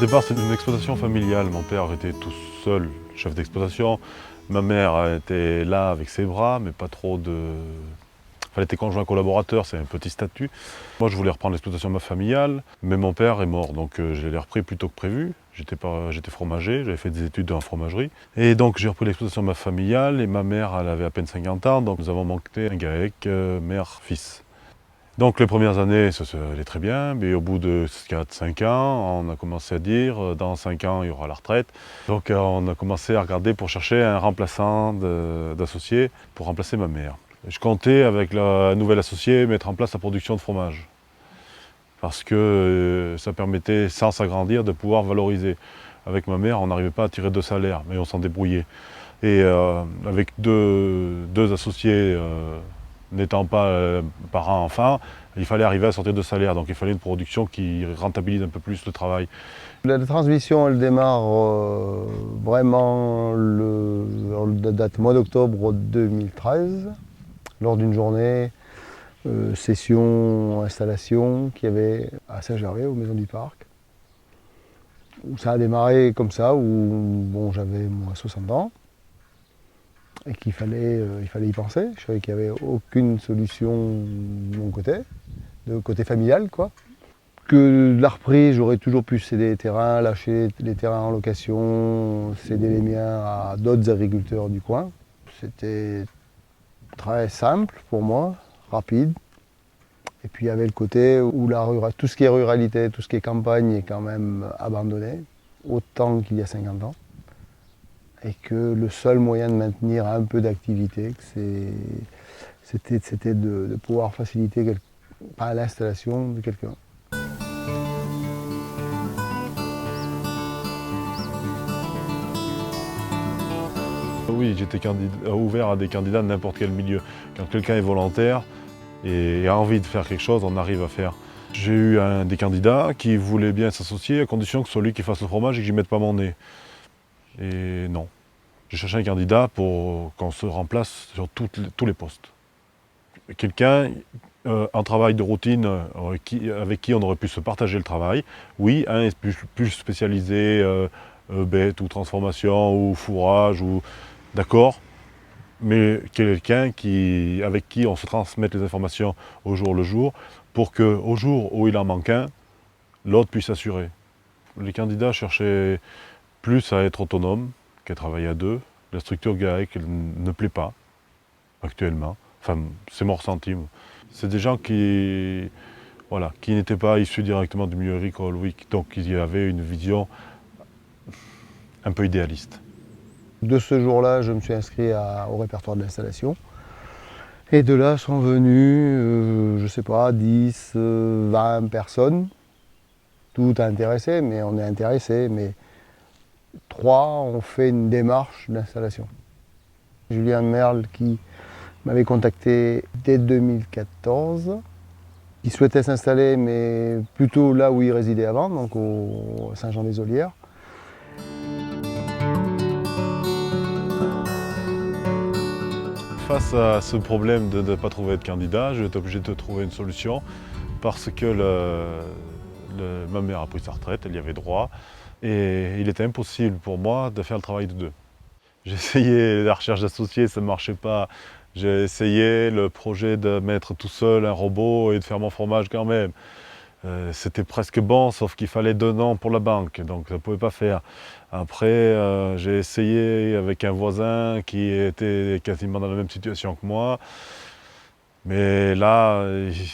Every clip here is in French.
départ, c'est une exploitation familiale. Mon père était tout seul, chef d'exploitation. Ma mère était là avec ses bras, mais pas trop de... Enfin, elle était conjoint collaborateur, c'est un petit statut. Moi, je voulais reprendre l'exploitation familiale, mais mon père est mort, donc je l'ai repris plus tôt que prévu. J'étais fromager, j'avais fait des études en fromagerie. Et donc, j'ai repris l'exploitation familiale, et ma mère, elle avait à peine 50 ans, donc nous avons monté un GAEC, mère-fils. Donc les premières années, ça allait très bien, mais au bout de 4-5 ans, on a commencé à dire, dans 5 ans, il y aura la retraite. Donc on a commencé à regarder pour chercher un remplaçant d'associé pour remplacer ma mère. Je comptais, avec la nouvelle associée, mettre en place la production de fromage. Parce que ça permettait, sans s'agrandir, de pouvoir valoriser. Avec ma mère, on n'arrivait pas à tirer de salaire, mais on s'en débrouillait. Et avec deux associés, n'étant pas parents-enfants, il fallait arriver à sortir de salaire. Donc il fallait une production qui rentabilise un peu plus le travail. La transmission, elle démarre vraiment date mois d'octobre 2013, lors d'une journée session installation qu'il y avait à Saint-Gervais, aux Maisons du Parc. Où ça a démarré comme ça, où bon, j'avais moi 60 ans. Et qu'il fallait, il fallait y penser. Je savais qu'il n'y avait aucune solution de mon côté, de côté familial, quoi. Que de la reprise, j'aurais toujours pu céder les terrains, lâcher les terrains en location, céder les miens à d'autres agriculteurs du coin. C'était très simple pour moi, rapide. Et puis il y avait le côté où tout ce qui est ruralité, tout ce qui est campagne est quand même abandonné, autant qu'il y a 50 ans. Et que le seul moyen de maintenir un peu d'activité, c'était de pouvoir faciliter l'installation de quelqu'un. Oui, j'étais ouvert à des candidats de n'importe quel milieu. Quand quelqu'un est volontaire et a envie de faire quelque chose, on arrive à faire. J'ai eu des candidats qui voulaient bien s'associer à condition que ce soit lui qui fasse le fromage et que j'y mette pas mon nez. Et non. J'ai cherché un candidat pour qu'on se remplace sur tous les postes. Quelqu'un en travail de routine avec qui on aurait pu se partager le travail. Oui, un est plus spécialisé bête ou transformation ou fourrage, d'accord, mais quelqu'un avec qui on se transmette les informations au jour le jour pour qu'au jour où il en manque un, l'autre puisse assurer. Les candidats cherchaient plus à être autonomes qu'à travailler à deux. La structure GAEC ne plaît pas actuellement. Enfin, c'est mon ressenti. C'est des gens qui n'étaient pas issus directement du milieu agricole, oui, donc ils avaient une vision un peu idéaliste. De ce jour-là, je me suis inscrit au répertoire de l'installation. Et de là sont venues, je ne sais pas, 10, 20 personnes. Tout intéressé, mais on est intéressé, mais 3 ont fait une démarche d'installation. Julien Merle qui m'avait contacté dès 2014. Il souhaitait s'installer, mais plutôt là où il résidait avant, donc au Saint-Jean-des-Olières. Face à ce problème de ne pas trouver de candidat, je vais être obligé de trouver une solution parce que ma mère a pris sa retraite, elle y avait droit, et il était impossible pour moi de faire le travail de deux. J'ai essayé la recherche d'associés, ça ne marchait pas. J'ai essayé le projet de mettre tout seul un robot et de faire mon fromage quand même. C'était presque bon, sauf qu'il fallait 2 ans pour la banque, donc ça ne pouvait pas faire. Après, j'ai essayé avec un voisin qui était quasiment dans la même situation que moi. Mais là,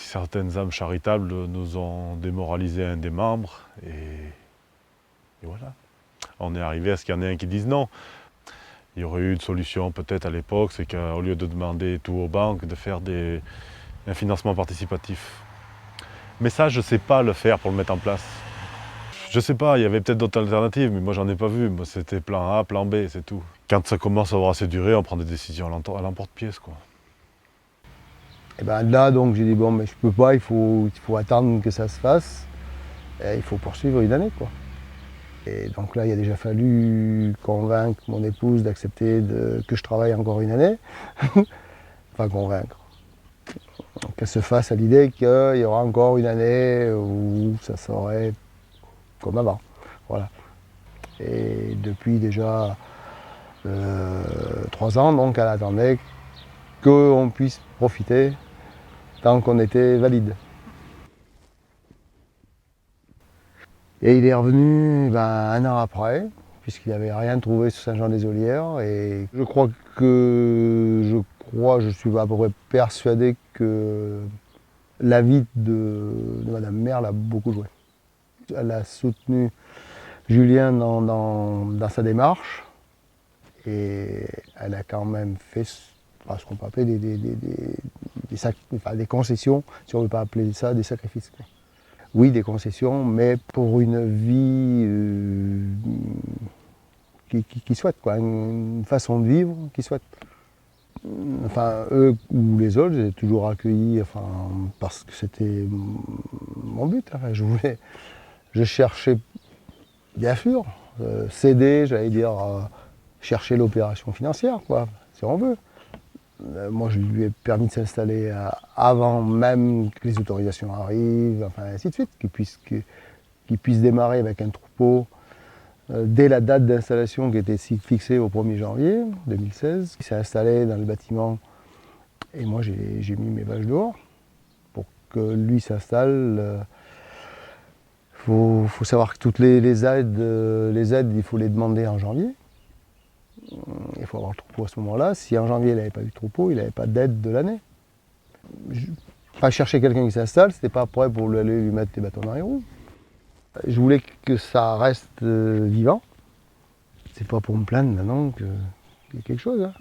certaines âmes charitables nous ont démoralisé un des membres. Et voilà. On est arrivé à ce qu'il y en ait un qui dise non. Il y aurait eu une solution peut-être à l'époque, c'est qu'au lieu de demander tout aux banques, de faire un financement participatif. Mais ça, je ne sais pas le faire pour le mettre en place. Je ne sais pas, il y avait peut-être d'autres alternatives, mais moi j'en ai pas vu. Moi c'était plan A, plan B, c'est tout. Quand ça commence à avoir assez duré, on prend des décisions à l'emporte-pièce, quoi. Et bien là, donc j'ai dit, bon, mais je peux pas, il faut attendre que ça se fasse. Et il faut poursuivre une année, quoi. Et donc là, il a déjà fallu convaincre mon épouse d'accepter que je travaille encore une année. Enfin, convaincre. Qu'elle se fasse à l'idée qu'il y aura encore une année où ça serait comme avant. Voilà. Et depuis déjà 3 ans, donc elle attendait qu'on puisse profiter tant qu'on était valide. Et il est revenu 1 an après, puisqu'il n'avait rien trouvé sur Saint-Jean-des-Olières. Et je suis à peu près persuadé que la vie de Madame Maire l'a beaucoup joué. Elle a soutenu Julien dans sa démarche et elle a quand même fait ce qu'on peut appeler des concessions, si on ne veut pas appeler ça des sacrifices. Oui, des concessions, mais pour une vie qu'ils souhaitent, quoi, une façon de vivre qu'ils souhaitent. Enfin, eux ou les autres, je les ai toujours accueillis, parce que c'était mon but. Je cherchais, bien sûr, céder, j'allais dire, chercher l'opération financière, quoi, si on veut. Moi, je lui ai permis de s'installer avant même que les autorisations arrivent, ainsi de suite, qu'il puisse démarrer avec un troupeau dès la date d'installation qui était fixée au 1er janvier 2016. Il s'est installé dans le bâtiment et moi, j'ai mis mes vaches dehors pour que lui s'installe. Faut savoir que toutes les aides, il faut les demander en janvier. Il faut avoir le troupeau à ce moment-là. Si en janvier il n'avait pas eu de troupeau, il n'avait pas d'aide de l'année. Pas chercher quelqu'un qui s'installe, c'était pas prêt pour aller lui mettre des bâtons dans les roues. Je voulais que ça reste vivant. C'est pas pour me plaindre maintenant qu'il y a quelque chose. Hein.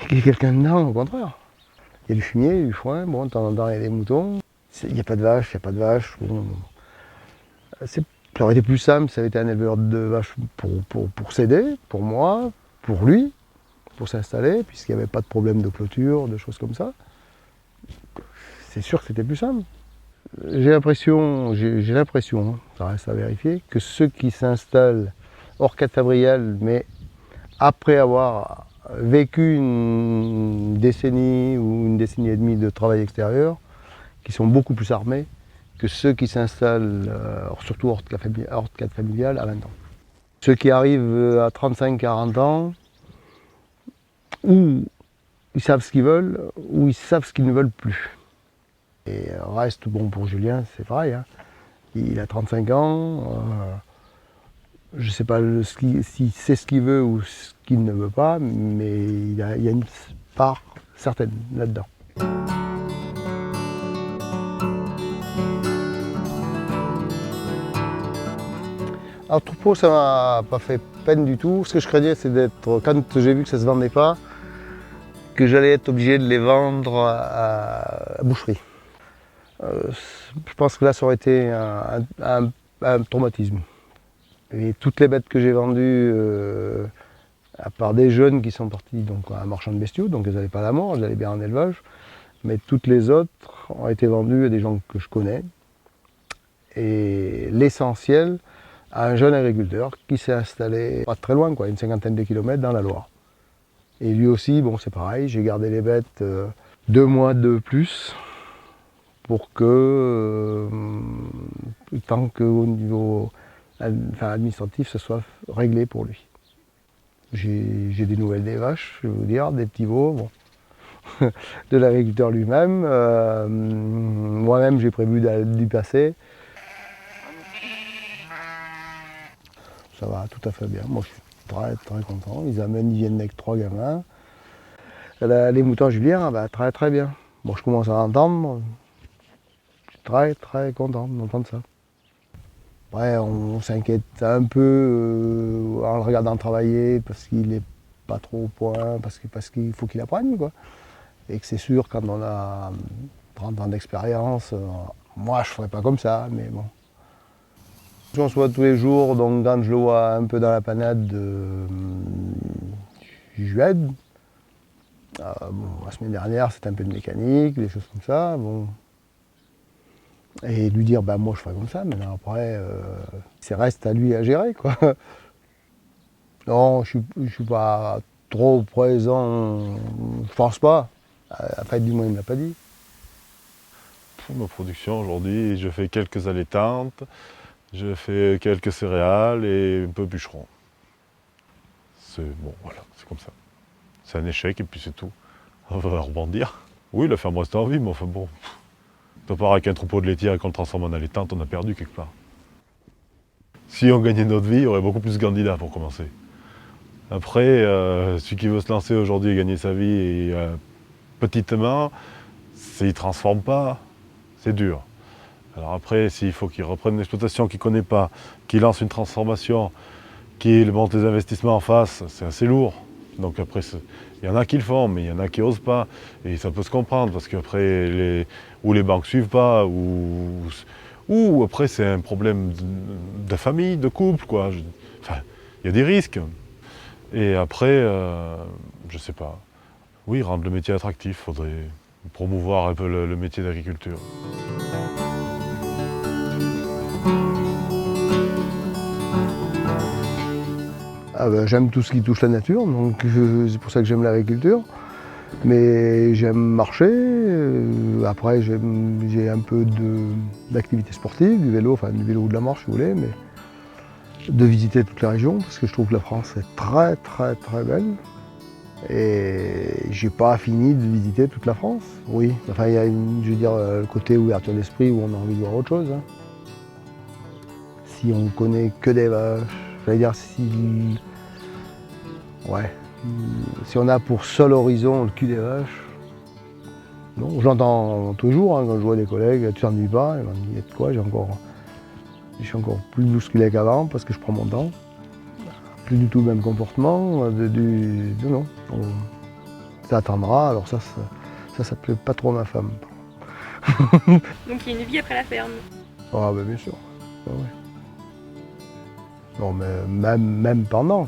Qu'il y ait quelqu'un dedans, au contraire. Il y a du fumier, il y a du foin, bon, de temps en temps il y a des moutons. Il n'y a pas de vaches, il n'y a pas de vaches. Bon. Ça aurait été plus simple, ça avait été un éleveur de vaches pour s'aider, pour moi, pour lui, pour s'installer, puisqu'il n'y avait pas de problème de clôture, de choses comme ça. C'est sûr que c'était plus simple. J'ai l'impression, ça reste à vérifier, que ceux qui s'installent hors 4 fabrial, mais après avoir vécu une décennie ou une décennie et demie de travail extérieur, qui sont beaucoup plus armés que ceux qui s'installent, surtout hors 4 familial, à 20 ans. Ceux qui arrivent à 35-40 ans, ou ils savent ce qu'ils veulent, ou ils savent ce qu'ils ne veulent plus. Et reste, bon, pour Julien, c'est pareil. Hein. Il a 35 ans, je ne sais pas si c'est ce qu'il veut ou ce qu'il ne veut pas, mais il y a une part certaine là-dedans. Alors, troupeau, ça m'a pas fait peine du tout. Ce que je craignais, c'est d'être, quand j'ai vu que ça ne se vendait pas, que j'allais être obligé de les vendre à boucherie. Je pense que là, ça aurait été un traumatisme. Et toutes les bêtes que j'ai vendues, à part des jeunes qui sont partis donc, à un marchand de bestiaux, donc elles n'allaient pas à la mort, elles allaient bien en élevage, mais toutes les autres ont été vendues à des gens que je connais. Et l'essentiel, à un jeune agriculteur qui s'est installé pas très loin, une 50aine de kilomètres dans la Loire. Et lui aussi, bon, c'est pareil, j'ai gardé les bêtes 2 mois de plus pour que, tant qu'au niveau administratif, ce soit réglé pour lui. J'ai des nouvelles des vaches, je vais vous dire, des petits veaux, bon, de l'agriculteur lui-même. Moi-même, j'ai prévu d'y passer. Ça va tout à fait bien. Moi, je suis très très content. Ils viennent avec 3 gamins. Les moutons Julien, très très bien. Bon, je commence à entendre. Je suis très très content d'entendre ça. Après, on s'inquiète un peu en le regardant travailler parce qu'il n'est pas trop au point, parce qu'il faut qu'il apprenne, quoi. Et que c'est sûr, quand on a 30 ans d'expérience, moi je ne ferais pas comme ça, mais bon. On se voit tous les jours, donc quand je le vois un peu dans la panade, je lui aide. La semaine dernière, c'était un peu de mécanique, des choses comme ça. Bon. Et lui dire, moi je ferais comme ça, mais après, ça reste à lui à gérer, quoi. Non, je suis pas trop présent, je pense pas. Après, du moins, il ne me l'a pas dit. Pour ma production aujourd'hui, je fais quelques allaitantes. Je fais quelques céréales et un peu bûcheron. C'est bon, voilà, c'est comme ça. C'est un échec et puis c'est tout. On va rebondir. Oui, la ferme reste en vie, mais enfin bon. À part avec un troupeau de laitière et qu'on le transforme en allaitante, on a perdu quelque part. Si on gagnait notre vie, il y aurait beaucoup plus de candidats pour commencer. Après, celui qui veut se lancer aujourd'hui et gagner sa vie et, petitement, s'il ne transforme pas, c'est dur. Alors après, s'il faut qu'il reprenne une exploitation qu'il ne connaît pas, qu'il lance une transformation, qu'il monte les investissements en face, c'est assez lourd. Donc après, il y en a qui le font, mais il y en a qui n'osent pas. Et ça peut se comprendre, parce qu'après, les banques ne suivent pas, ou après c'est un problème de famille, de couple, quoi. Enfin, il y a des risques. Et après, je sais pas. Oui, rendre le métier attractif, il faudrait promouvoir un peu le métier d'agriculture. Ah ben, j'aime tout ce qui touche la nature, donc c'est pour ça que j'aime l'agriculture. Mais j'aime marcher, après j'ai un peu d'activité sportive, du vélo, enfin du vélo ou de la marche si vous voulez, mais de visiter toute la région parce que je trouve que la France est très très très belle. Et j'ai pas fini de visiter toute la France, oui. Enfin il y a je veux dire, le côté ouverture d'esprit où on a envie de voir autre chose. Hein. Si on connaît que des vaches, j'allais dire si. Ouais. Si on a pour seul horizon le cul des vaches, non, j'entends toujours hein, quand je vois des collègues, tu t'ennuies pas, ils m'ont dit, il y a de quoi, je suis encore plus musclé qu'avant parce que je prends mon temps. Plus du tout le même comportement, non, ça attendra, alors ça plaît pas trop à ma femme. Donc il y a une vie après la ferme. Ah ben bien sûr, ah, ouais. Non mais même pendant.